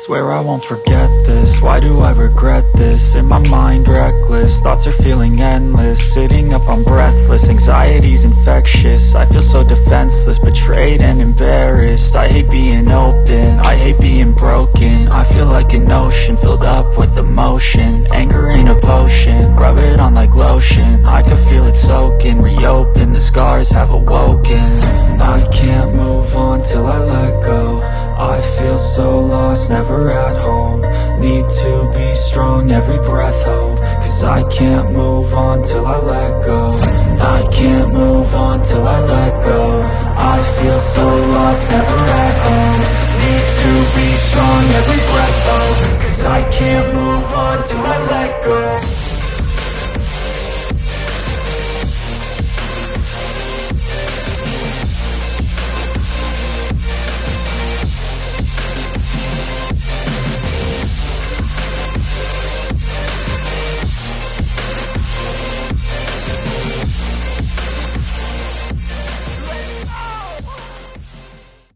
Swear I won't forget this, why do I regret this? In my mind reckless, thoughts are feeling endless. Sitting up, I'm breathless, anxiety's infectious. I feel so defenseless, betrayed and embarrassed. I hate being open, I hate being broken. I feel like an ocean, filled up with emotion. Anger ain't a potion, rub it on like lotion. I can feel it soaking, reopen, the scars have awoken. I can't move on till I let go. I feel so lost, never at home. Need to be strong, every breath hold. Cause I can't move on till I let go. I can't move on till I let go. I feel so lost, never at home. Need to be strong, every breath hold. Cause I can't move on till I let go.